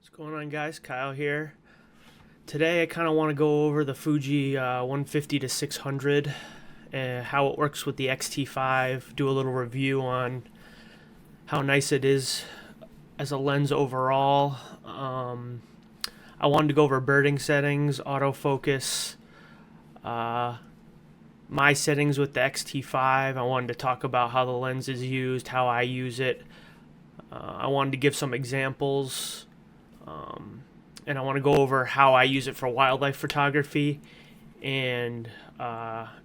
What's going on, guys? Kyle here. Today I kind of want to go over the Fuji 150-600 and how it works with the XT5, do a little review on how nice it is as a lens overall. I wanted to go over birding settings, autofocus, my settings with the XT5. I wanted to talk about how the lens is used, how I use it. I wanted to give some examples. And I want to go over how I use it for wildlife photography and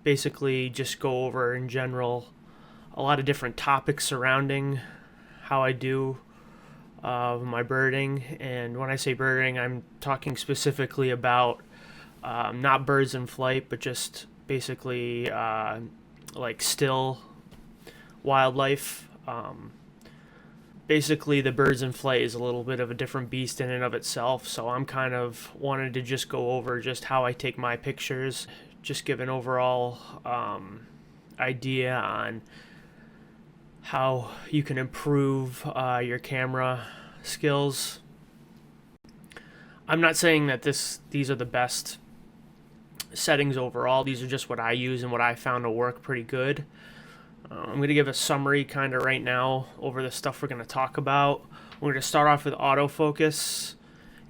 basically just go over in general a lot of different topics surrounding how I do my birding. And when I say birding, I'm talking specifically about not birds in flight, but just basically like still wildlife. Basically, the birds in flight is a little bit of a different beast in and of itself, so I'm kind of wanted to just go over just how I take my pictures, just give an overall idea on how you can improve your camera skills. I'm not saying that these are the best settings overall. These are just what I use and what I found to work pretty good. I'm going to give a summary kind of right now over the stuff we're going to talk about. We're going to start off with autofocus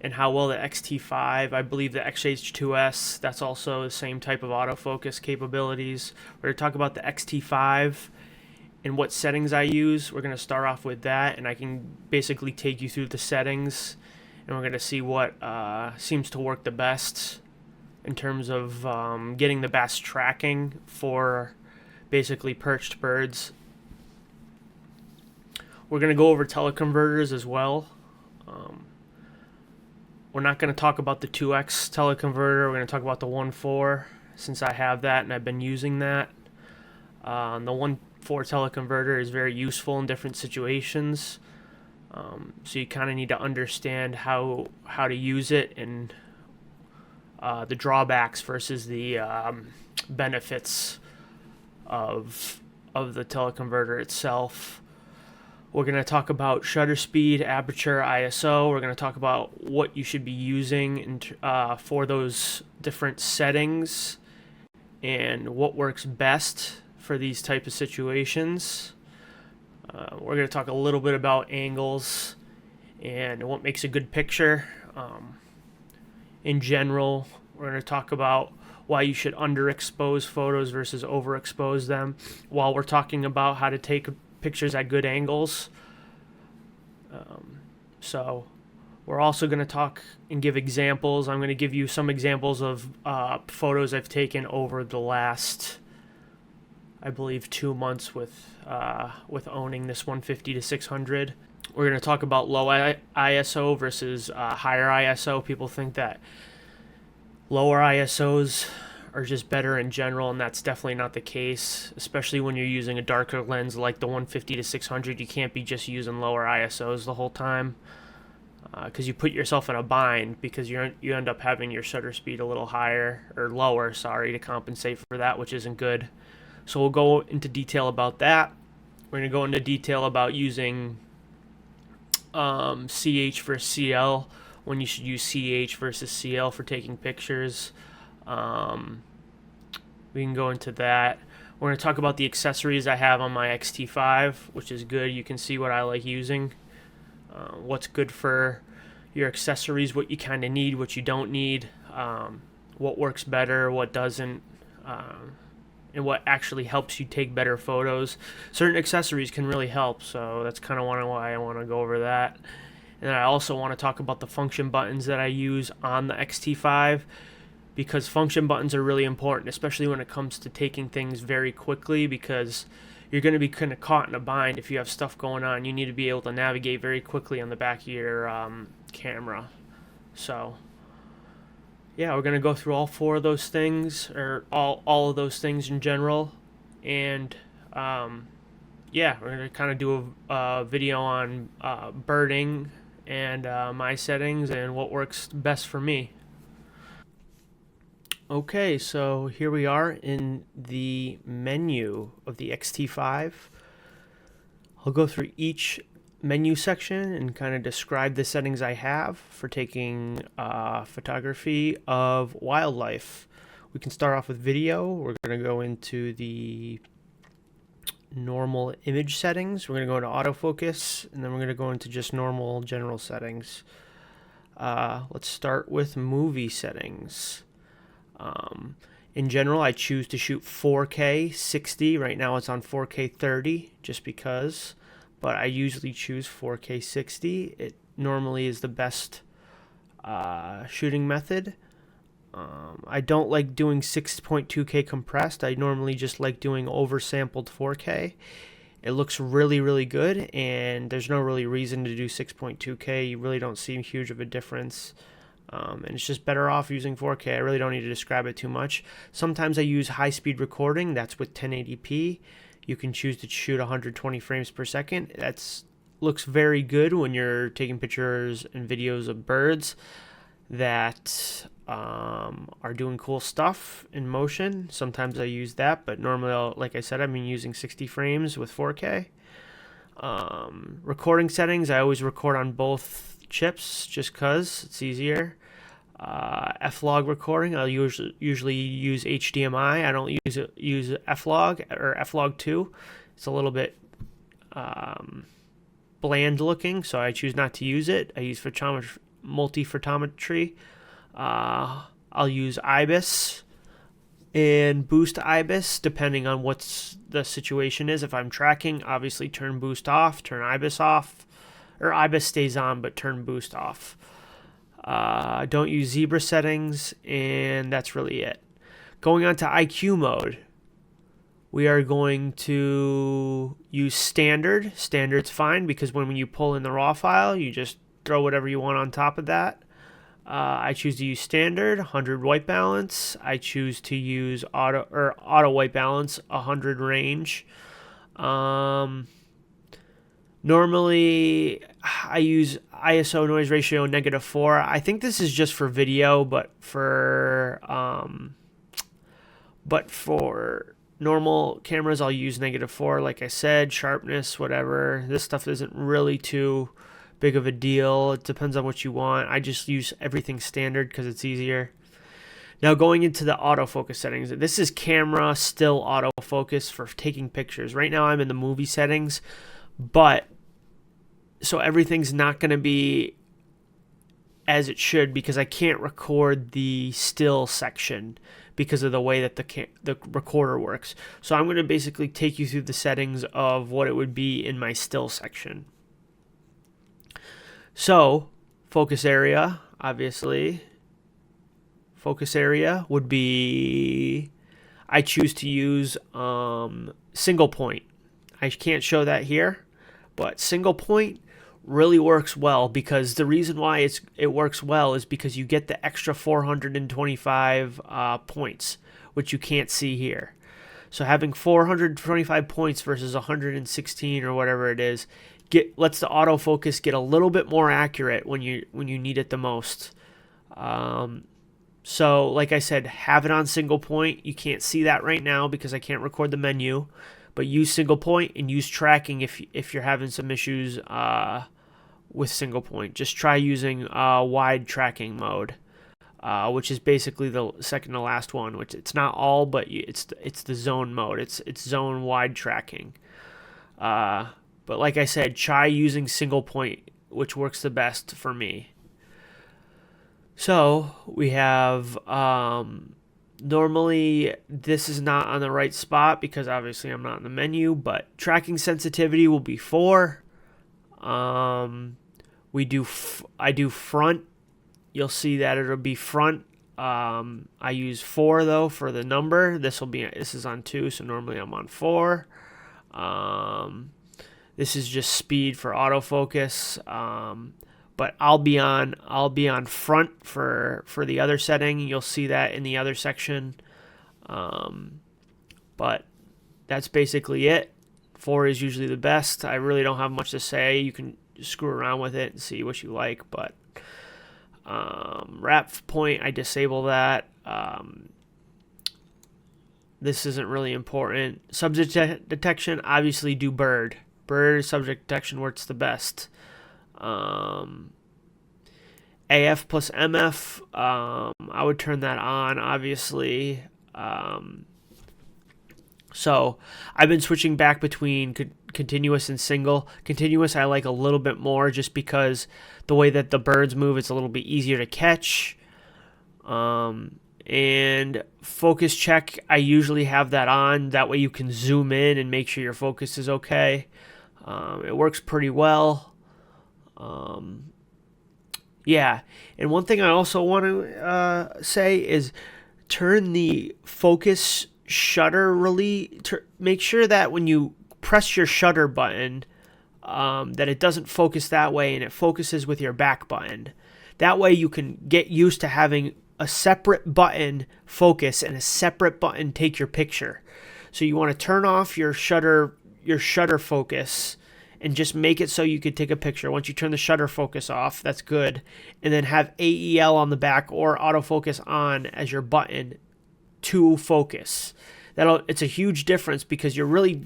and how well the XT5, I believe the XH2S, that's also the same type of autofocus capabilities. We're going to talk about the XT5 and what settings I use. We're going to start off with that, and I can basically take you through the settings, and we're going to see what seems to work the best in terms of getting the best tracking for basically perched birds. We're going to go over teleconverters as well. We're not going to talk about the 2X teleconverter. We're going to talk about the 1.4 since I have that and I've been using that. The 1.4 teleconverter is very useful in different situations. So you kind of need to understand how to use it and the drawbacks versus the benefits of the teleconverter itself. We're going to talk about shutter speed, aperture, ISO. We're going to talk about what you should be using for those different settings and what works best for these type of situations. We're going to talk a little bit about angles and what makes a good picture. In general, we're going to talk about why you should underexpose photos versus overexpose them while we're talking about how to take pictures at good angles. So we're also going to talk and give examples. I'm going to give you some examples of photos I've taken over the last, I believe, 2 months with owning this 150-600. We're going to talk about low ISO versus higher ISO. People think that lower ISOs are just better in general, and that's definitely not the case, especially when you're using a darker lens like the 150-600. You can't be just using lower ISOs the whole time because you put yourself in a bind because you end up having your shutter speed a little higher, or lower, sorry, to compensate for that, which isn't good. So we'll go into detail about that. We're going to go into detail about using CH versus CL, when you should use CH versus CL for taking pictures. We can go into that. We're going to talk about the accessories I have on my XT5, which is good. You can see what I like using, what's good for your accessories, what you kind of need, what you don't need, what works better, what doesn't, and what actually helps you take better photos. Certain accessories can really help, so that's kind of why I want to go over that. And I also want to talk about the function buttons that I use on the XT5, because function buttons are really important, especially when it comes to taking things very quickly, because you're going to be kind of caught in a bind if you have stuff going on. You need to be able to navigate very quickly on the back of your camera. So yeah, we're going to go through all four of those things, or all of those things in general. And yeah, we're going to kind of do a video on birding and my settings and what works best for me. Okay, so here we are in the menu of the XT5. I'll go through each menu section and kind of describe the settings I have for taking photography of wildlife. We can start off with video. We're going to go into the normal image settings. We're going to go into autofocus, and then we're going to go into just normal general settings. Let's start with movie settings. In general, I choose to shoot 4K 60. Right now it's on 4K 30 just because, but I usually choose 4K 60. It normally is the best shooting method. I don't like doing 6.2K compressed. I normally just like doing oversampled 4K. It looks really, really good, and there's no really reason to do 6.2K. You really don't see huge of a difference. And it's just better off using 4K. I really don't need to describe it too much. Sometimes I use high-speed recording. That's with 1080p. You can choose to shoot 120 frames per second. That's looks very good when you're taking pictures and videos of birds that are doing cool stuff in motion. Sometimes I use that, but normally, like I said, I've been using 60 frames with 4K. Recording settings, I always record on both chips just because it's easier. F-Log recording, I'll usually use HDMI. I don't use F-Log or F-Log 2. It's a little bit bland looking, so I choose not to use it. I use multi-photometry. I'll use IBIS and boost IBIS depending on what's the situation is. If I'm tracking, obviously turn boost off, turn IBIS off, or IBIS stays on but turn boost off. Don't use zebra settings, and that's really it. Going on to IQ mode, we are going to use standard. Standard's fine because when you pull in the raw file, you just throw whatever you want on top of that. I choose to use standard, 100 white balance. I choose to use auto white balance, 100 range. Normally, I use ISO noise ratio -4. I think this is just for video, but for normal cameras, I'll use -4. Like I said, sharpness, whatever. This stuff isn't really too big of a deal. It depends on what you want. I just use everything standard because it's easier. Now going into the autofocus settings. This is camera still autofocus for taking pictures. Right now I'm in the movie settings, but so everything's not going to be as it should because I can't record the still section because of the way that the recorder works. So I'm going to basically take you through the settings of what it would be in my still section. So focus area, obviously. Focus area would be, I choose to use single point. I can't show that here, but single point really works well because the reason why it works well is because you get the extra 425 points, which you can't see here. So having 425 points versus 116 or whatever it is lets the autofocus get a little bit more accurate when you need it the most. So like I said, have it on single point. You can't see that right now because I can't record the menu, but use single point and use tracking if you're having some issues with single point. Just try using wide tracking mode, which is basically the second to last one, which it's not all, but it's the zone mode. It's zone wide tracking. But like I said, try using single point, which works the best for me. So we have, normally this is not on the right spot because obviously I'm not in the menu, but tracking sensitivity will be 4. I do front. You'll see that it'll be front. I use 4 though for the number. This is on 2, so normally I'm on 4. This is just speed for autofocus. But I'll be on front for the other setting. You'll see that in the other section. But that's basically it. 4 is usually the best. I really don't have much to say. You can screw around with it and see what you like. But wrap point, I disable that. This isn't really important. Subject detection, obviously do bird. Bird subject detection works the best. AF plus MF, I would turn that on, obviously. So I've been switching back between continuous and single. Continuous I like a little bit more just because the way that the birds move, it's a little bit easier to catch. And focus check, I usually have that on. That way you can zoom in and make sure your focus is okay. It works pretty well. Yeah, and one thing I also want to say is turn the focus shutter make sure that when you press your shutter button, that it doesn't focus that way and it focuses with your back button. That way you can get used to having a separate button focus and a separate button take your picture. So you want to turn off your shutter focus and just make it so you could take a picture. Once you turn the shutter focus off, that's good. And then have AEL on the back or autofocus on as your button to focus. It's a huge difference because you're really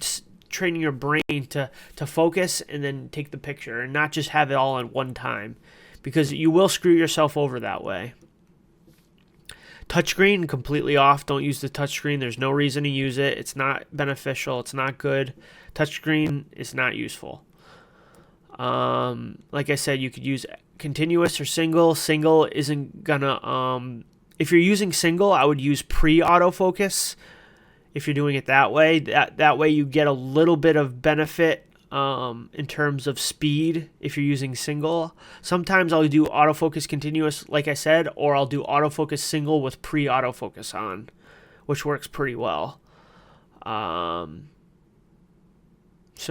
training your brain to focus and then take the picture and not just have it all at one time, because you will screw yourself over that way. Touchscreen, completely off. Don't use the touchscreen. There's no reason to use it. It's not beneficial. It's not good. Touchscreen is not useful. Like I said, you could use continuous or single. Single isn't gonna, if you're using single, I would use pre-autofocus. If you're doing it that way, that way you get a little bit of benefit in terms of speed if you're using single. Sometimes I'll do autofocus continuous, like I said, or I'll do autofocus single with pre-autofocus on, which works pretty well. So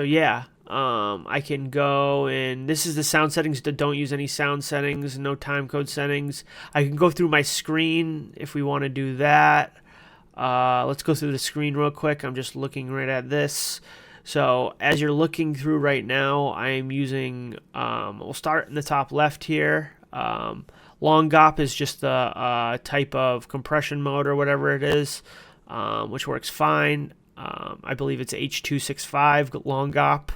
yeah, I can go and this is the sound settings. Don't use any sound settings, no time code settings. I can go through my screen if we want to do that. Let's go through the screen real quick. I'm just looking right at this. So as you're looking through right now, I'm using, we'll start in the top left here. Long GOP is just the type of compression mode or whatever it is, which works fine. I believe it's H265 long GOP,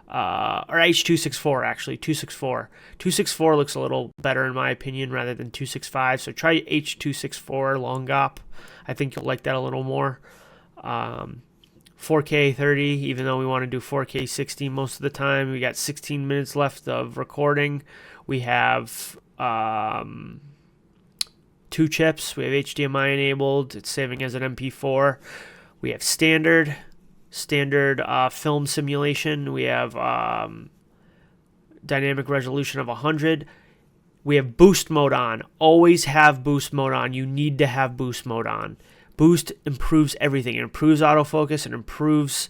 or H264 actually, 264. 264 looks a little better in my opinion rather than 265. So try H264 long GOP. I think you'll like that a little more. 4K 30, even though we want to do 4K 60 most of the time. We got 16 minutes left of recording. We have 2 chips. We have HDMI enabled. It's saving as an MP4. We have standard film simulation. We have dynamic resolution of 100. We have boost mode on. Always have boost mode on. You need to have boost mode on. Boost improves everything. It improves autofocus. It improves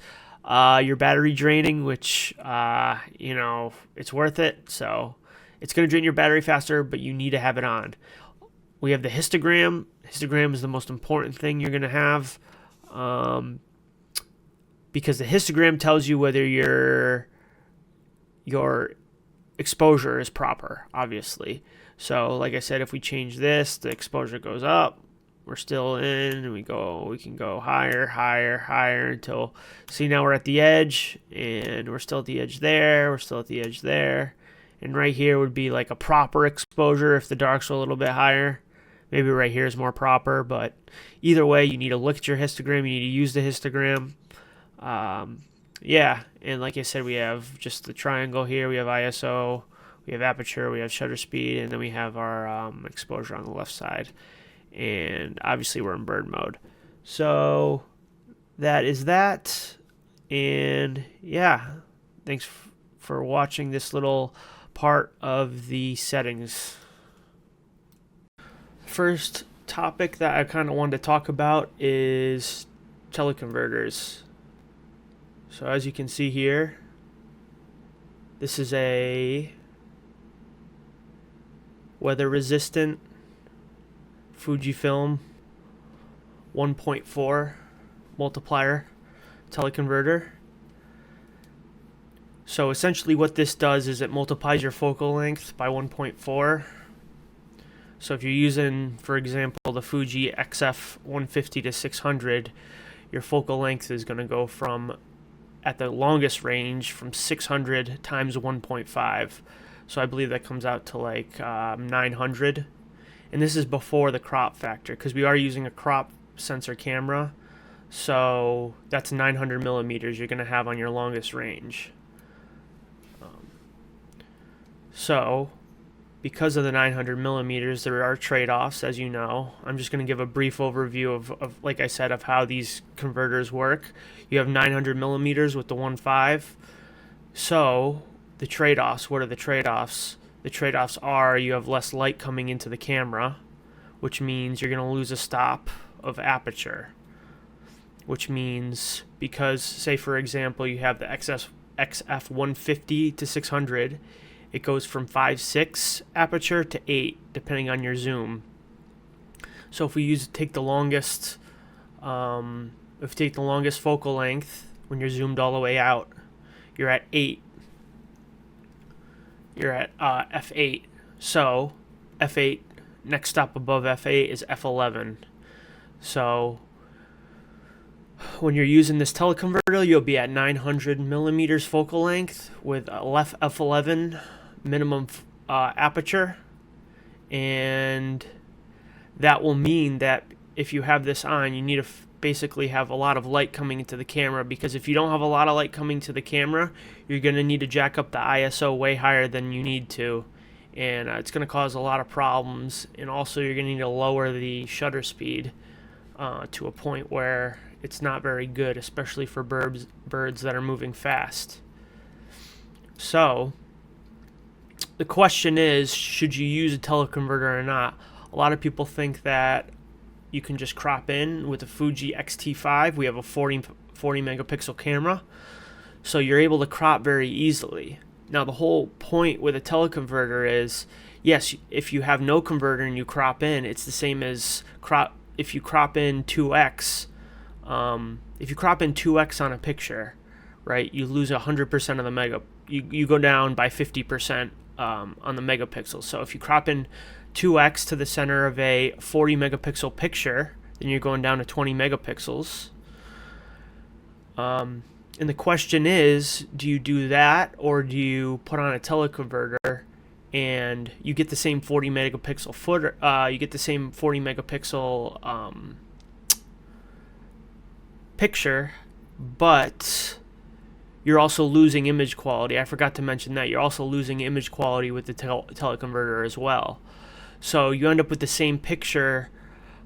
your battery draining, which, it's worth it. So it's going to drain your battery faster, but you need to have it on. We have the histogram. Histogram is the most important thing you're going to have, because the histogram tells you whether your exposure is proper, obviously. So like I said, if we change this, the exposure goes up. We're still in, and we can go higher, higher, higher until, see, now we're at the edge, and we're still at the edge there, we're still at the edge there, and right here would be like a proper exposure if the darks are a little bit higher. Maybe right here is more proper, but either way, you need to look at your histogram, you need to use the histogram. Yeah, and like I said, we have just the triangle here, we have ISO, we have aperture, we have shutter speed, and then we have our exposure on the left side. And obviously we're in bird mode. So that is that. And yeah, thanks for watching this little part of the settings. First topic that I kind of wanted to talk about is teleconverters. So as you can see here, this is a weather resistant Fujifilm 1.4 multiplier teleconverter. So essentially what this does is it multiplies your focal length by 1.4. So if you're using, for example, the Fuji XF150-600, your focal length is going to go from at the longest range from 600 times 1.5. So I believe that comes out to like 900. And this is before the crop factor, because we are using a crop sensor camera. So that's 900 millimeters you're going to have on your longest range. So because of the 900 millimeters, there are trade-offs, as you know. I'm just going to give a brief overview of, like I said, of how these converters work. You have 900 millimeters with the 1.5. So the trade-offs, what are the trade-offs? The trade-offs are you have less light coming into the camera, which means you're going to lose a stop of aperture, which means because, say for example, you have the XF150-600, it goes from 5.6 aperture to 8, depending on your zoom. So if we take the longest, focal length when you're zoomed all the way out, you're at 8. You're at f8. So f8, next stop above f8 is f11. So when you're using this teleconverter, you'll be at 900 millimeters focal length with a f11 minimum aperture, and that will mean that if you have this on, you need to basically have a lot of light coming into the camera, because if you don't have a lot of light coming to the camera, you're going to need to jack up the ISO way higher than you need to, and it's going to cause a lot of problems. And also you're going to need to lower the shutter speed to a point where it's not very good, especially for birds that are moving fast. So the question is, should you use a teleconverter or not? A lot of people think that you can just crop in with the Fuji XT5. We have a 40 megapixel camera, so you're able to crop very easily. Now the whole point with a teleconverter is, yes, if you have no converter and you crop in, it's the same as if you crop in 2x. If you crop in 2x on a picture, right, you lose 100% of the you go down by 50% on the megapixels. So if you crop in 2x to the center of a 40 megapixel picture, then you're going down to 20 megapixels. And the question is, do you do that, or do you put on a teleconverter and you get the same 40 megapixel you get the same 40 megapixel picture, but you're also losing image quality. I forgot to mention that you're also losing image quality with the teleconverter as well. So you end up with the same picture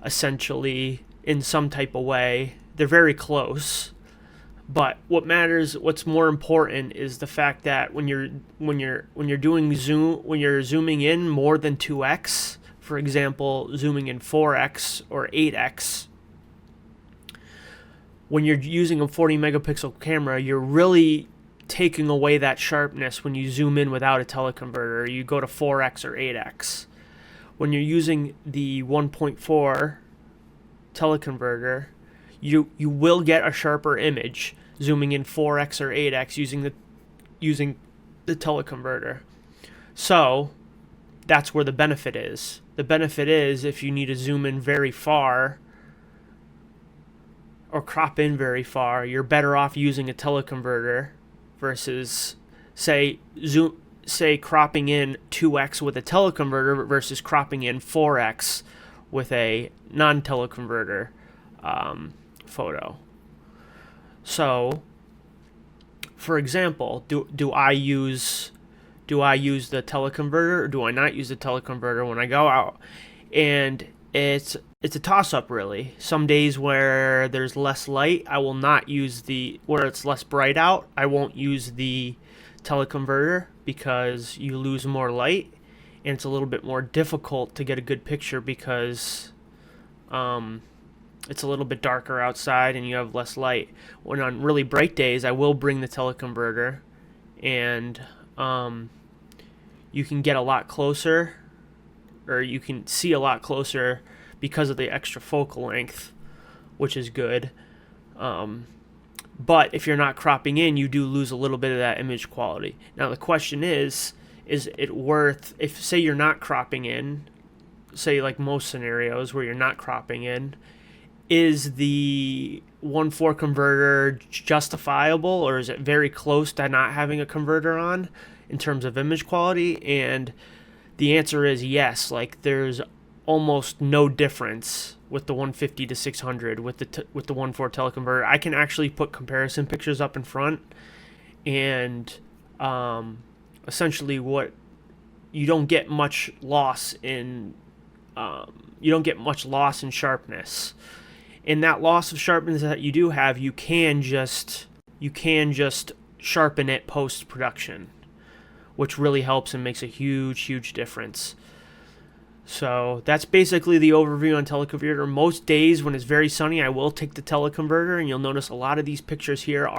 essentially in some type of way. They're very close, but what matters, what's more important, is the fact that when you're zooming in more than 2x, for example, zooming in 4x or 8x, when you're using a 40 megapixel camera, you're really taking away that sharpness when you zoom in without a teleconverter. You go to 4x or 8x. When you're using the 1.4 teleconverter, you will get a sharper image zooming in 4x or 8x using the teleconverter. So that's where the benefit is. The benefit is if you need to zoom in very far or crop in very far, you're better off using a teleconverter versus say cropping in 2x with a teleconverter versus cropping in 4x with a non-teleconverter photo. So, for example, do I use the teleconverter or do I not use the teleconverter when I go out? And it's a toss-up, really. Some days where there's less light, I will not use where it's less bright out, I won't use the teleconverter because you lose more light and it's a little bit more difficult to get a good picture because it's a little bit darker outside and you have less light. When on really bright days, I will bring the teleconverter, and you can get a lot closer, or you can see a lot closer because of the extra focal length, which is good. But if you're not cropping in, you do lose a little bit of that image quality. Now the question is it worth, if say you're not cropping in, say like most scenarios where you're not cropping in, is the 1.4 converter justifiable, or is it very close to not having a converter on in terms of image quality? And the answer is yes. Like, there's almost no difference with the 150-600 with the 1.4 teleconverter. I can actually put comparison pictures up in front, and essentially what you don't get much loss in sharpness. And that loss of sharpness that you do have, you can just sharpen it post production, which really helps and makes a huge difference. So that's basically the overview on teleconverter. Most days when it's very sunny, I will take the teleconverter, and you'll notice a lot of these pictures here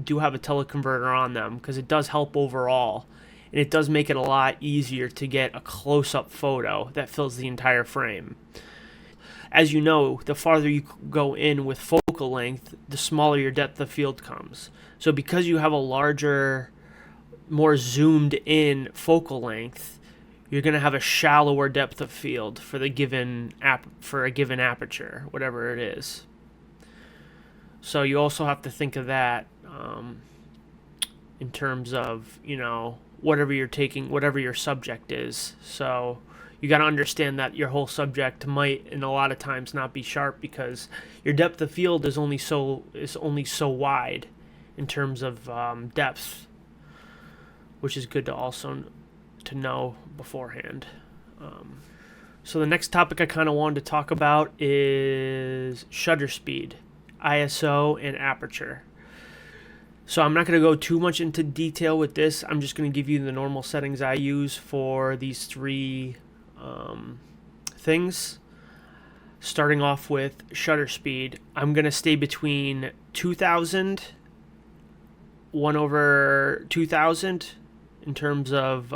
do have a teleconverter on them, because it does help overall, and it does make it a lot easier to get a close-up photo that fills the entire frame. As you know, the farther you go in with focal length, the smaller your depth of field comes. So because you have a larger, more zoomed in focal length, you're going to have a shallower depth of field for a given aperture, whatever it is. So you also have to think of that in terms of, whatever you're taking, whatever your subject is. So you got to understand that your whole subject might, in a lot of times, not be sharp, because your depth of field is only so wide in terms of depth, which is good to also to know beforehand. So the next topic I kind of wanted to talk about is shutter speed, ISO, and aperture. So I'm not going to go too much into detail with this. I'm just going to give you the normal settings I use for these three things. Starting off with shutter speed, I'm going to stay between 2000, 1/2000 in terms of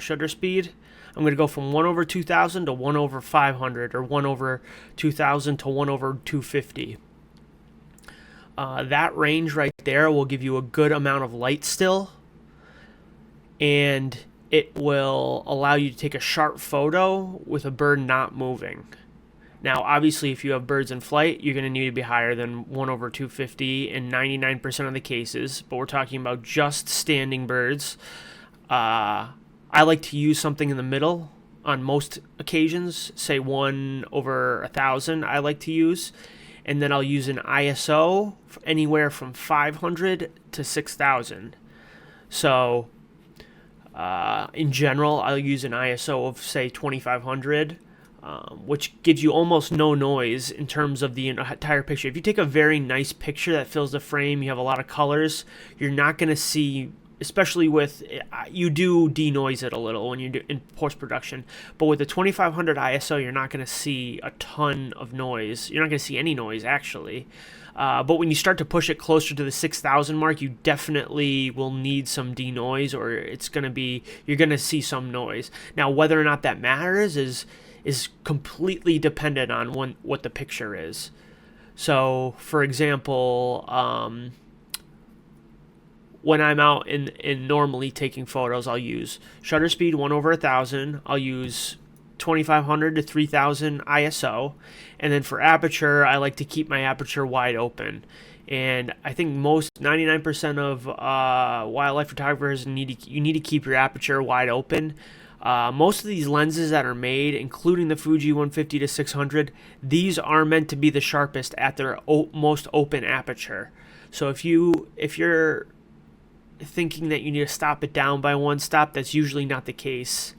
shutter speed. I'm going to go from 1/2000 to 1/500, or 1/2000 to 1/250. That range right there will give you a good amount of light still, and it will allow you to take a sharp photo with a bird not moving. Now, obviously, if you have birds in flight, you're going to need to be higher than 1/250 in 99% of the cases, but we're talking about just standing birds. I like to use something in the middle on most occasions, say 1/1000 I like to use, and then I'll use an ISO anywhere from 500 to 6000. So in general, I'll use an ISO of, say, 2500, which gives you almost no noise in terms of the entire picture. If you take a very nice picture that fills the frame, you have a lot of colors, you're not going to see, especially with, you do denoise it a little when you do in post-production, but with the 2500 ISO, you're not going to see a ton of noise. You're not going to see any noise, actually. But when you start to push it closer to the 6000 mark, you definitely will need some denoise, or you're going to see some noise. Now, whether or not that matters is completely dependent on what the picture is. So, for example, when I'm out in normally taking photos, I'll use shutter speed 1/1000. I'll use 2500 to 3000 ISO, and then for aperture, I like to keep my aperture wide open. And I think 99% of wildlife photographers you need to keep your aperture wide open. Most of these lenses that are made, including the Fuji 150-600, these are meant to be the sharpest at their most open aperture. So if you're thinking that you need to stop it down by one stop, that's usually not the case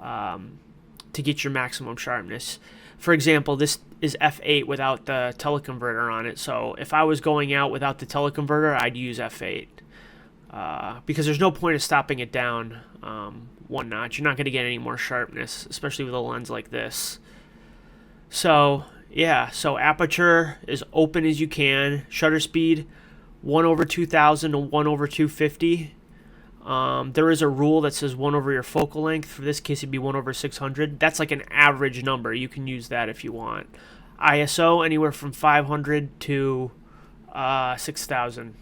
to get your maximum sharpness. For example, this is f8 without the teleconverter on it, so if I was going out without the teleconverter, I'd use f8 because there's no point of stopping it down one notch. You're not going to get any more sharpness, especially with a lens like this. So yeah, so aperture as open as you can, shutter speed 1/2000 to 1/250. There is a rule that says 1 over your focal length. For this case, it'd be 1/600. That's like an average number. You can use that if you want. ISO anywhere from 500 to 6000.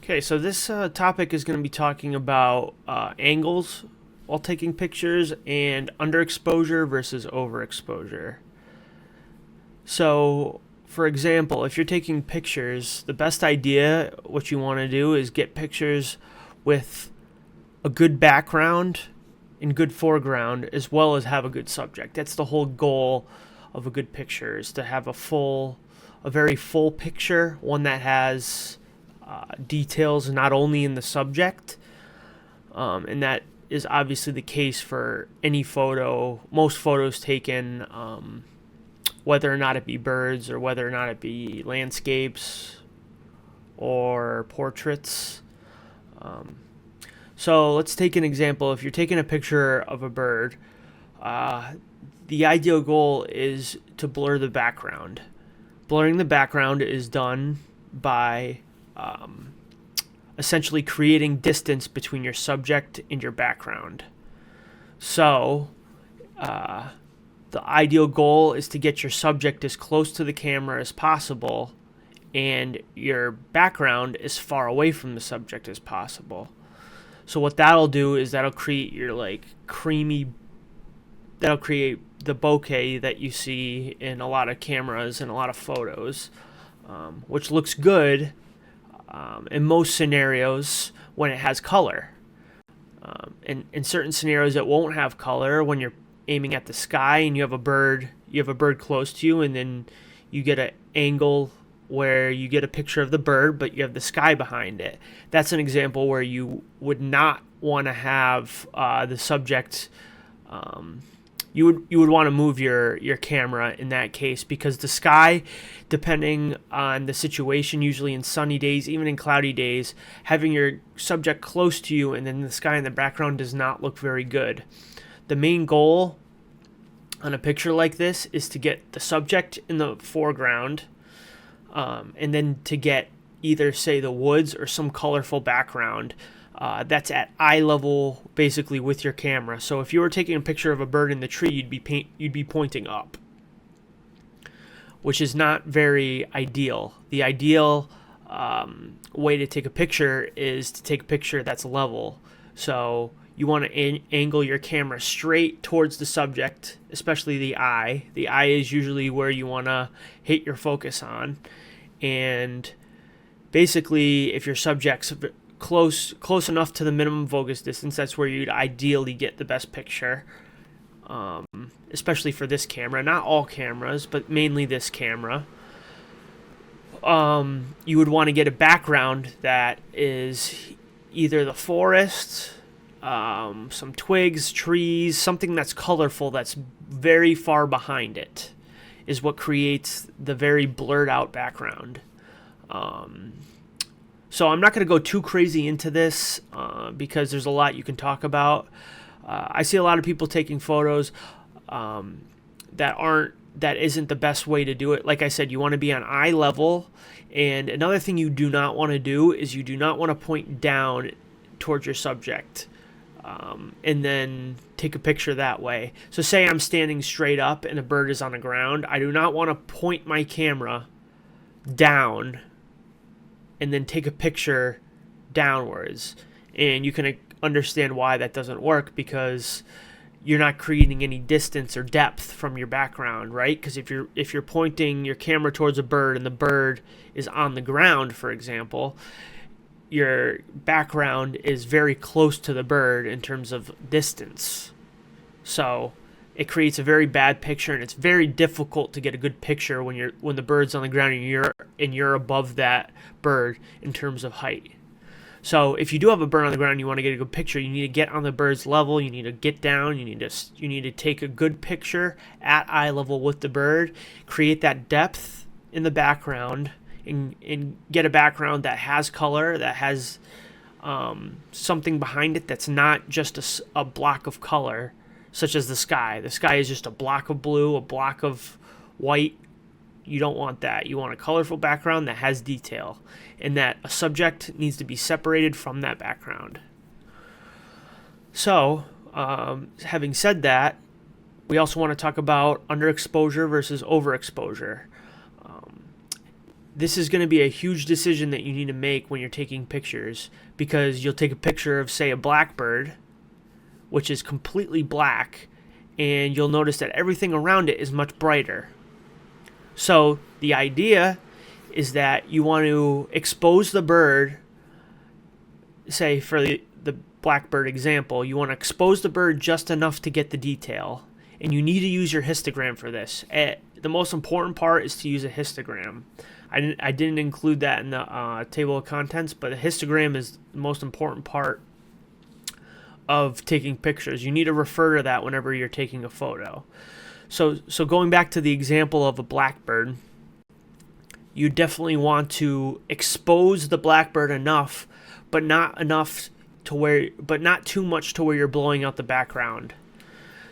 Okay, so this topic is going to be talking about angles while taking pictures and underexposure versus overexposure. So, for example, if you're taking pictures, the best idea, what you want to do is get pictures with a good background and good foreground, as well as have a good subject. That's the whole goal of a good picture, is to have a very full picture, one that has details not only in the subject, and that is obviously the case for any photo, most photos taken, whether or not it be birds or whether or not it be landscapes or portraits. So let's take an example. If you're taking a picture of a bird, the ideal goal is to blur the background. Blurring the background is done by essentially creating distance between your subject and your background. So the ideal goal is to get your subject as close to the camera as possible and your background as far away from the subject as possible. So what that'll do is that'll create your that'll create the bokeh that you see in a lot of cameras and a lot of photos, which looks good in most scenarios when it has color. In certain scenarios it won't have color when you're aiming at the sky and you have a bird close to you, and then you get an angle where you get a picture of the bird but you have the sky behind it. That's an example where you would not want to have the subject. You would want to move your camera in that case, because the sky, depending on the situation, usually in sunny days, even in cloudy days, having your subject close to you and then the sky in the background does not look very good. The main goal on a picture like this is to get the subject in the foreground, and then to get either, say, the woods or some colorful background that's at eye level, basically, with your camera. So if you were taking a picture of a bird in the tree, you'd be pointing up, which is not very ideal. The ideal way to take a picture is to take a picture that's level. So you want to angle your camera straight towards the subject, especially the eye. The eye is usually where you want to hit your focus on. And basically, if your subject's close enough to the minimum focus distance, that's where you'd ideally get the best picture, especially for this camera. Not all cameras, but mainly this camera. You would want to get a background that is either the forest, some twigs, trees, something that's colorful that's very far behind it is what creates the very blurred out background. So I'm not going to go too crazy into this because there's a lot you can talk about. I see a lot of people taking photos that isn't the best way to do it. Like I said, you want to be on eye level. And another thing you do not want to do is you do not want to point down towards your subject and then take a picture that way. So say I'm standing straight up and a bird is on the ground. I do not want to point my camera down and then take a picture downwards. And you can understand why that doesn't work, because you're not creating any distance or depth from your background, right? Because if you're pointing your camera towards a bird and the bird is on the ground, for example, your background is very close to the bird in terms of distance. So it creates a very bad picture, and it's very difficult to get a good picture when the bird's on the ground and you're above that bird in terms of height. So if you do have a bird on the ground and you want to get a good picture, you need to get on the bird's level, you need to get down, you need to take a good picture at eye level with the bird, create that depth in the background, and get a background that has color, that has something behind it that's not just a block of color, such as the sky. The sky is just a block of blue, a block of white. You don't want that. You want a colorful background that has detail, and that a subject needs to be separated from that background. So, having said that, we also want to talk about underexposure versus overexposure. This is going to be a huge decision that you need to make when you're taking pictures, because you'll take a picture of, say, a blackbird, which is completely black, and you'll notice that everything around it is much brighter. So the idea is that you want to expose the bird, say for the blackbird example, you want to expose the bird just enough to get the detail. And you need to use your histogram for this. The most important part is to use a histogram. I didn't include that in the table of contents, but a histogram is the most important part of taking pictures. You need to refer to that whenever you're taking a photo. So going back to the example of a blackbird, you definitely want to expose the blackbird enough, but not too much to where you're blowing out the background.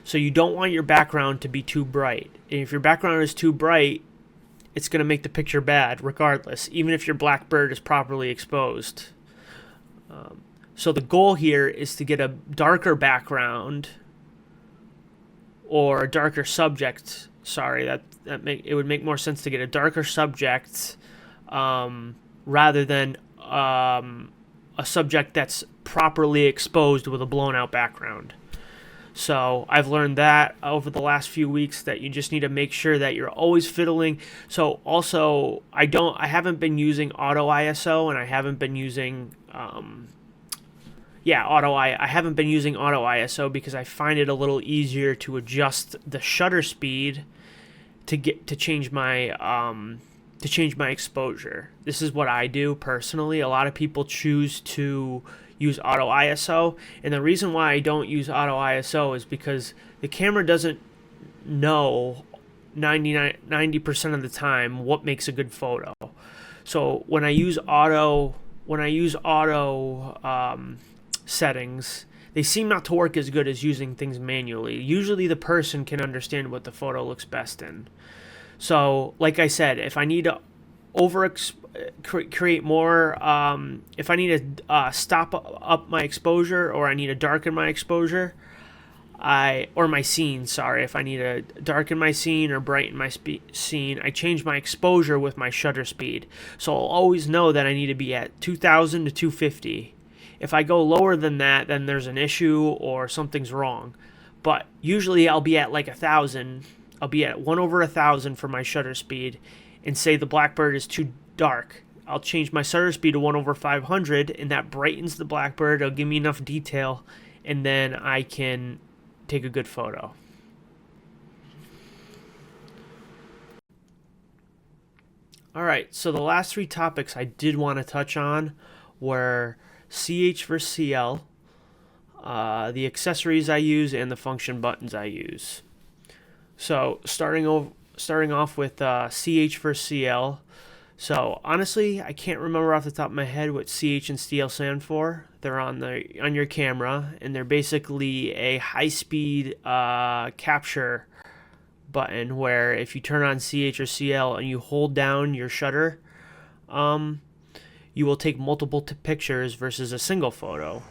So you don't want your background to be too bright. And if your background is too bright, it's going to make the picture bad regardless, even if your blackbird is properly exposed. So the goal here is to get a darker background or a darker subject. Sorry, it would make more sense to get a darker subject rather than a subject that's properly exposed with a blown out background. So I've learned that over the last few weeks, that you just need to make sure that you're always fiddling. So also, I haven't been using auto ISO, and I haven't been using I haven't been using auto ISO because I find it a little easier to adjust the shutter speed to change my exposure. This is what I do personally. A lot of people choose to use auto ISO, and the reason why I don't use auto ISO is because the camera doesn't know 90% of the time what makes a good photo. So when I use auto settings, they seem not to work as good as using things manually. Usually the person can understand what the photo looks best in. So like I said, if I need to create more, if I need to stop up my exposure, or I need to darken my exposure, or my scene, sorry, if I need to darken my scene or brighten my scene, I change my exposure with my shutter speed. So I'll always know that I need to be at 2000 to 250. If I go lower than that, then there's an issue or something's wrong. But usually I'll be at like 1000. I'll be at 1/1000 for my shutter speed, and say the blackbird is too dark. I'll change my shutter speed to 1/500, and that brightens the blackbird. It'll give me enough detail, and then I can take a good photo. Alright, so the last three topics I did want to touch on were CH versus CL, the accessories I use, and the function buttons I use. So starting off with CH versus CL. So honestly, I can't remember off the top of my head what CH and CL stand for. They're on your camera, and they're basically a high-speed capture button where if you turn on CH or CL and you hold down your shutter, you will take multiple pictures versus a single photo.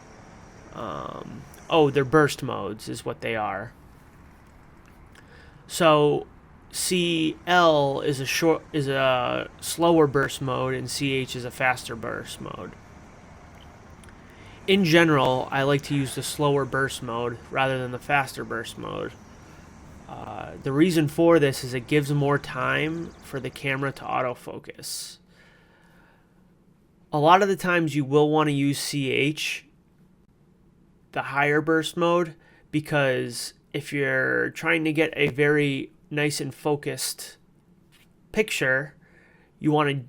They're burst modes is what they are. So CL is a slower burst mode, and CH is a faster burst mode. In general, I like to use the slower burst mode rather than the faster burst mode. The reason for this is it gives more time for the camera to autofocus. A lot of the times you will want to use CH, the higher burst mode, because if you're trying to get a very nice and focused picture, you want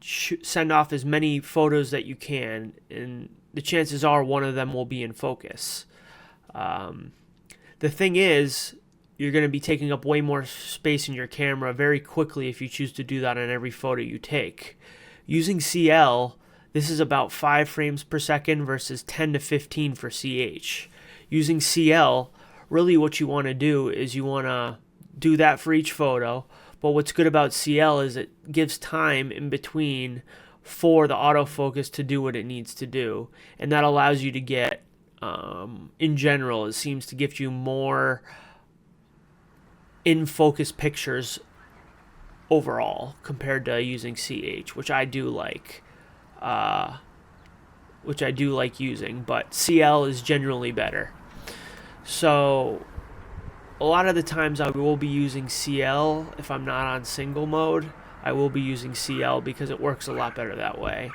to send off as many photos that you can, and the chances are one of them will be in focus. The thing is, you're going to be taking up way more space in your camera very quickly if you choose to do that on every photo you take. Using CL, this is about 5 frames per second versus 10 to 15 for CH. Using CL, really what you want to do is you want to do that for each photo, but what's good about CL is it gives time in between for the autofocus to do what it needs to do, and that allows you to get, in general, it seems to give you more in-focus pictures overall compared to using CH, which I do like. Using, but CL is generally better. So a lot of the times I will be using CL. If I'm not on single mode, I will be using CL because it works a lot better that way.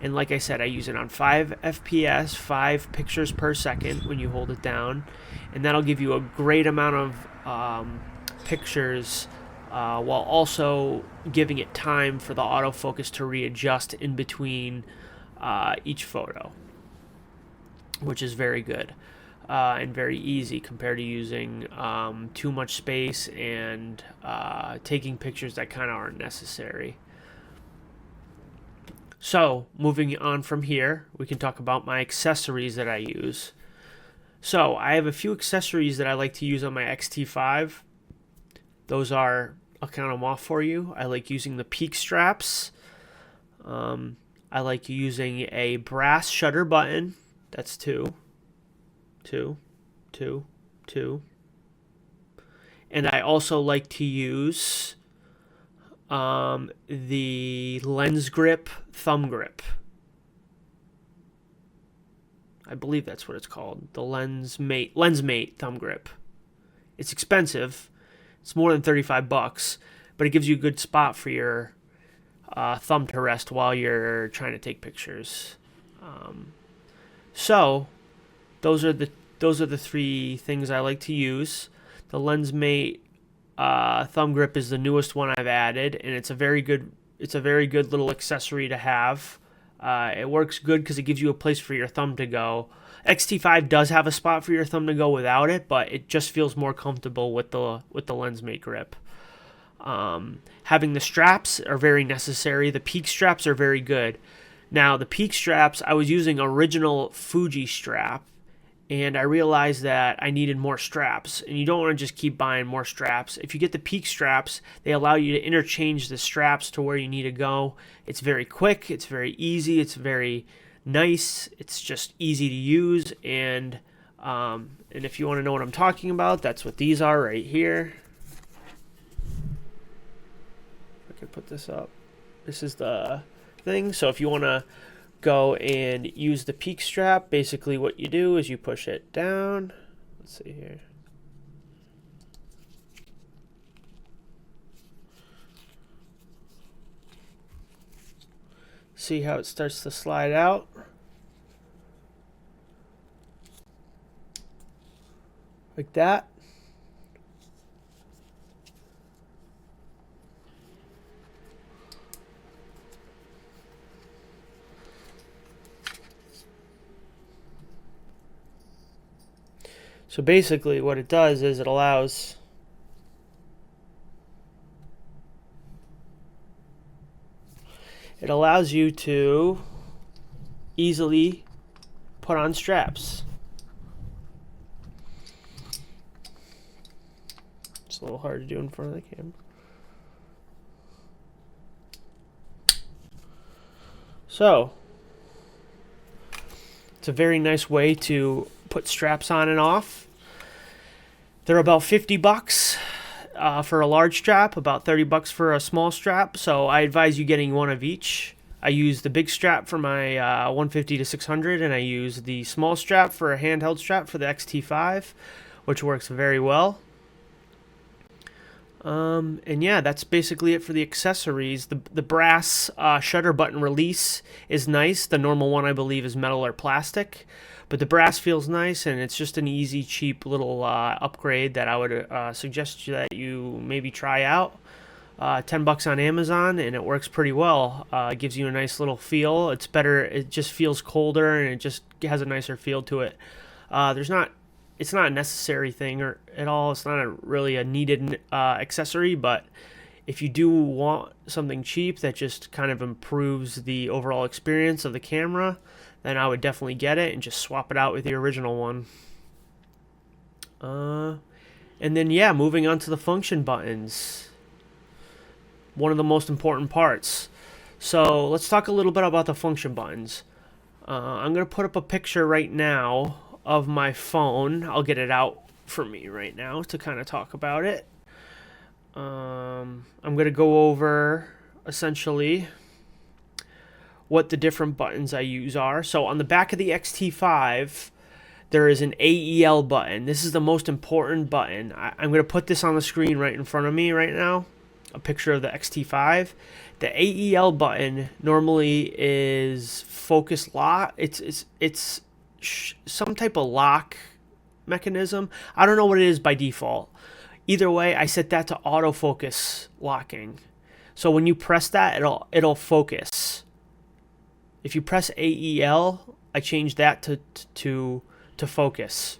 And like I said, I use it on 5 FPS, 5 pictures per second when you hold it down. And that'll give you a great amount of pictures while also giving it time for the autofocus to readjust in between each photo, which is very good and very easy compared to using too much space and taking pictures that kind of aren't necessary. So, moving on from here, we can talk about my accessories that I use. So, I have a few accessories that I like to use on my XT5. Those are, I'll count them off for you. I like using the peak straps. I like using a brass shutter button. That's 2. And I also like to use the lens grip thumb grip. I believe that's what it's called. The lens mate thumb grip. It's expensive. It's more than $35, but it gives you a good spot for your thumb to rest while you're trying to take pictures. So those are the 3 things I like to use. The lens mate thumb grip is the newest one I've added, and it's a very good little accessory to have. It works good because it gives you a place for your thumb to go. XT5 does have a spot for your thumb to go without it, but it just feels more comfortable with the lens mate grip. Having the straps are very necessary. The peak straps are very good. Now the peak straps, I was using original Fuji strap, and I realized that I needed more straps, and you don't want to just keep buying more straps. If you get the peak straps, they allow you to interchange the straps to where you need to go. It's very quick, it's very easy, it's very nice, it's just easy to use, and if you want to know what I'm talking about, that's what these are right here. If I could put this up. This is the thing. So if you want to go and use the peak strap, basically what you do is you push it down. Let's see here. See how it starts to slide out? Like that. So basically what it does is it allows you to easily put on straps. It's a little hard to do in front of the camera. So it's a very nice way to put straps on and off. They're about $50 for a large strap, about $30 for a small strap. So I advise you getting one of each. I use the big strap for my 150-600, and I use the small strap for a handheld strap for the XT5, which works very well. And yeah, that's basically it for the accessories. The brass shutter button release is nice. The normal one, I believe, is metal or plastic, but the brass feels nice, and it's just an easy, cheap little upgrade that I would suggest that you maybe try out. $10 on Amazon, and it works pretty well. It gives you a nice little feel. It's better. It just feels colder, and it just has a nicer feel to it. It's not a necessary thing at all. It's not really a needed accessory, but if you do want something cheap that just kind of improves the overall experience of the camera, then I would definitely get it and just swap it out with the original one. And then, yeah, moving on to the function buttons. One of the most important parts. So let's talk a little bit about the function buttons. I'm going to put up a picture right now of my phone. I'll get it out for me right now to kind of talk about it. I'm going to go over essentially what the different buttons I use are. So on the back of the XT5, there is an AEL button. This is the most important button. I'm going to put this on the screen right in front of me right now, a picture of the XT5. The AEL button normally is focus lock. It's some type of lock mechanism. I don't know what it is by default. Either way, I set that to autofocus locking. So when you press that, it'll focus. If you press AEL, I change that to focus.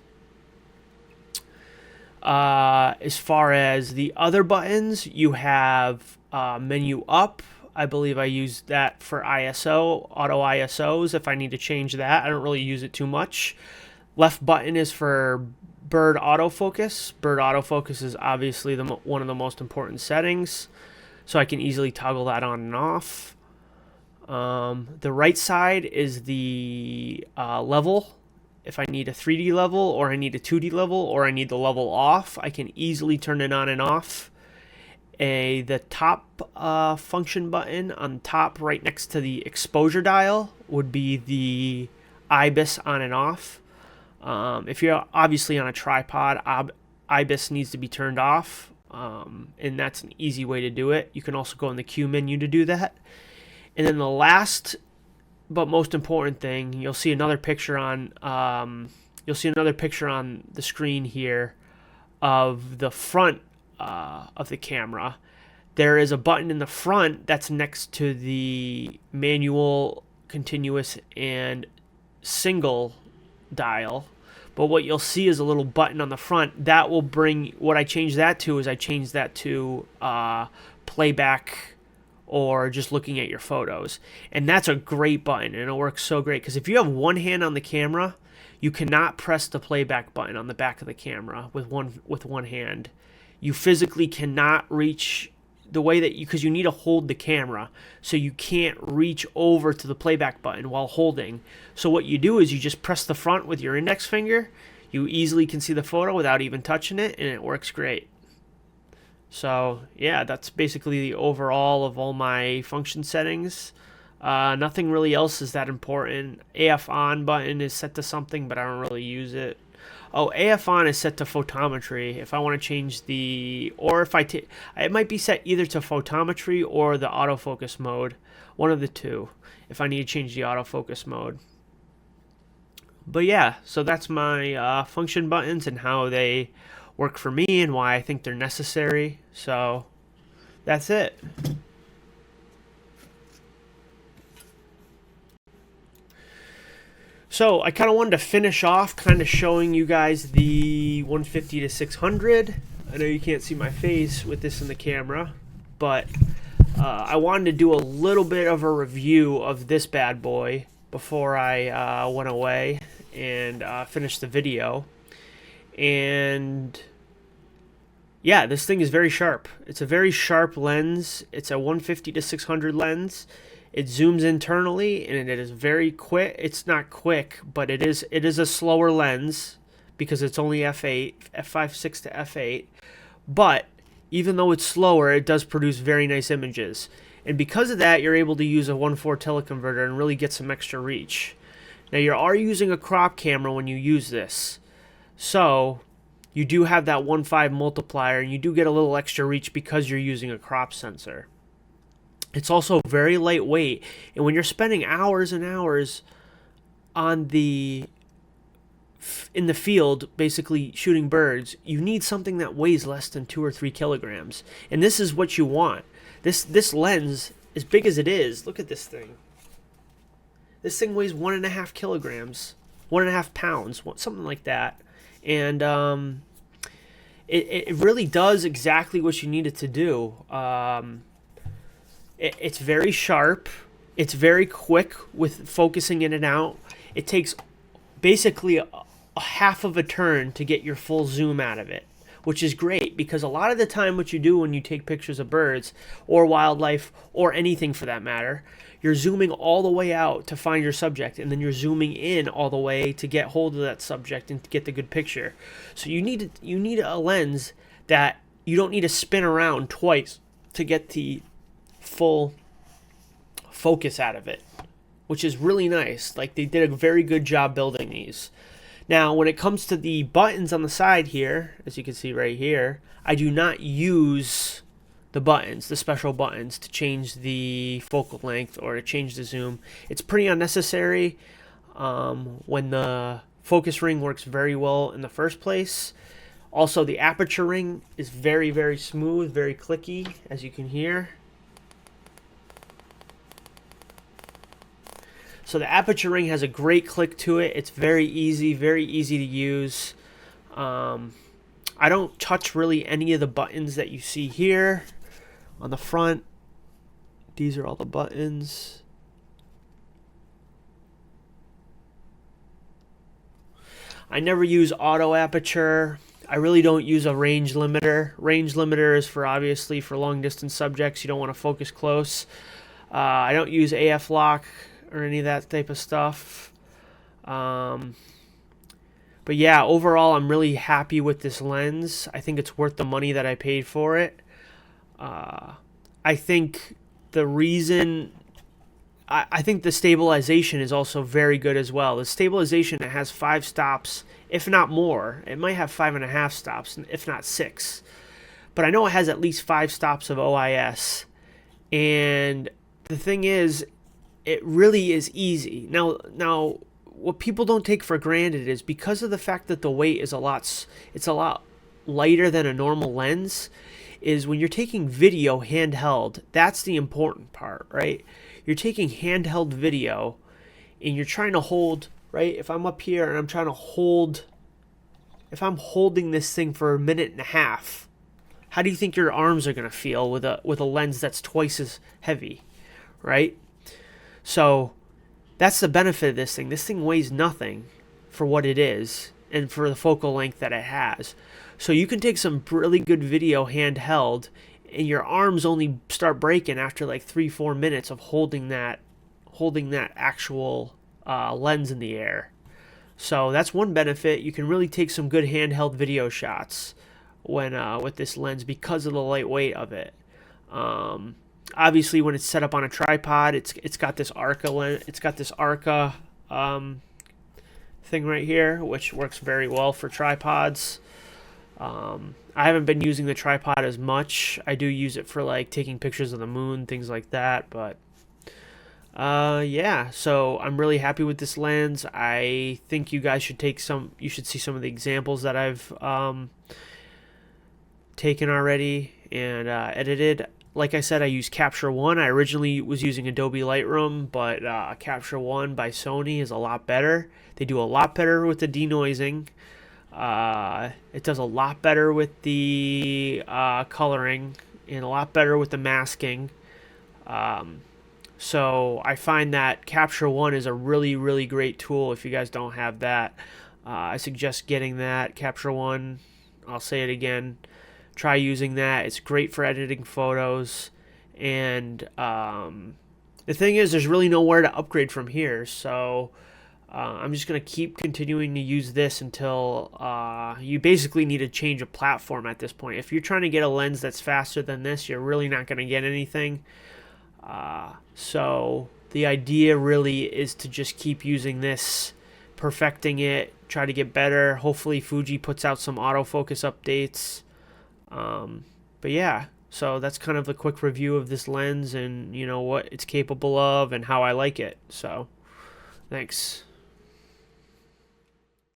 As far as the other buttons, you have menu up. I believe I use that for ISO, auto ISOs if I need to change that. I don't really use it too much. Left button is for bird autofocus. Bird autofocus is obviously one of the most important settings, so I can easily toggle that on and off. The right side is the level. If I need a 3D level, or I need a 2D level, or I need the level off, I can easily turn it on and off. The top function button on top right next to the exposure dial would be the IBIS on and off. If you're obviously on a tripod, IBIS needs to be turned off, and that's an easy way to do it. You can also go in the Q menu to do that. And then the last but most important thing, you'll see another picture on the screen here of the front of the camera. There is a button in the front that's next to the manual, continuous, and single dial. But what you'll see is a little button on the front that will bring, what I change that to is I change that to playback, or just looking at your photos. And that's a great button, and it works so great, because if you have one hand on the camera, you cannot press the playback button on the back of the camera with one hand. You physically cannot reach the way that because you need to hold the camera, so you can't reach over to the playback button while holding. So what you do is you just press the front with your index finger. You easily can see the photo without even touching it, and it works great. So yeah, that's basically the overall of all my function settings. Nothing really else is that important. AF on button is set to something, but I don't really use it. Oh, AF on is set to photometry. If I want to change the, or if it might be set either to photometry or the autofocus mode, one of the two, if I need to change the autofocus mode. But yeah, so that's my function buttons and how they work for me and why I think they're necessary. So that's it. So I kind of wanted to finish off kind of showing you guys the 150-600. I know you can't see my face with this in the camera, but I wanted to do a little bit of a review of this bad boy before I went away and finished the video. And yeah, this thing is very sharp. It's a very sharp lens. It's a 150-600 lens. It zooms internally, and it is very quick. It's not quick, but it is a slower lens because it's only f8, f5.6 to f8. But even though it's slower, it does produce very nice images. And because of that, you're able to use a 1.4 teleconverter and really get some extra reach. Now, you are using a crop camera when you use this. So you do have that 1.5 multiplier, and you do get a little extra reach because you're using a crop sensor. It's also very lightweight, and when you're spending hours and hours in the field basically shooting birds, you need something that weighs less than 2 or 3 kilograms. And this is what you want. This lens, as big as it is, look at this thing. This thing weighs 1.5 kilograms, 1.5 pounds, something like that. And it really does exactly what you need it to do. It's very sharp. It's very quick with focusing in and out. It takes basically a half of a turn to get your full zoom out of it, which is great because a lot of the time what you do when you take pictures of birds or wildlife or anything for that matter, you're zooming all the way out to find your subject, and then you're zooming in all the way to get hold of that subject and to get the good picture. So you need a lens that you don't need to spin around twice to get the full focus out of it, which is really nice. Like, they did a very good job building these. Now, when it comes to the buttons on the side here, as you can see right here, I do not use the buttons, the special buttons, to change the focal length or to change the zoom. It's pretty unnecessary when the focus ring works very well in the first place. Also, the aperture ring is very, very smooth, very clicky, as you can hear. So the aperture ring has a great click to it. It's very easy to use. I don't touch really any of the buttons that you see here on the front. These are all the buttons. I never use auto aperture. I really don't use a range limiter. Range limiter is for obviously for long distance subjects. You don't want to focus close. I don't use AF lock or any of that type of stuff. But yeah, overall, I'm really happy with this lens. I think it's worth the money that I paid for it. I think the reason... I think the stabilization is also very good as well. The stabilization, it has 5 stops, if not more. It might have 5.5 stops, if not 6. But I know it has at least 5 stops of OIS. And the thing is, it really is easy. Now, what people don't take for granted is because of the fact that the weight is it's a lot lighter than a normal lens, is when you're taking video handheld, that's the important part, right? You're taking handheld video and you're trying to hold, right? If I'm up here and I'm trying to hold, if I'm holding this thing for a minute and a half, how do you think your arms are going to feel with a lens that's twice as heavy, right? So that's the benefit of this thing. This thing weighs nothing for what it is and for the focal length that it has. So you can take some really good video handheld and your arms only start breaking after like 3-4 minutes of holding that actual lens in the air. So that's one benefit. You can really take some good handheld video shots when with this lens because of the lightweight of it. Obviously, when it's set up on a tripod, it's got this Arca lens. It's got this Arca thing right here, which works very well for tripods. I haven't been using the tripod as much. I do use it for like taking pictures of the moon, things like that. But yeah, so I'm really happy with this lens. I think you guys should you should see some of the examples that I've taken already and edited. Like I said, I use Capture One. I originally was using Adobe Lightroom, but Capture One by Sony is a lot better. They do a lot better with the denoising. It does a lot better with the coloring and a lot better with the masking. So I find that Capture One is a really, really great tool if you guys don't have that. I suggest getting that. Capture One, I'll say it again. Try using that. It's great for editing photos. And the thing is, there's really nowhere to upgrade from here. So I'm just going to keep continuing to use this until you basically need to change a platform at this point. If you're trying to get a lens that's faster than this, you're really not going to get anything. So the idea really is to just keep using this, perfecting it, try to get better. Hopefully Fuji puts out some autofocus updates. But yeah, so that's kind of the quick review of this lens and, you know, what it's capable of and how I like it. So, thanks.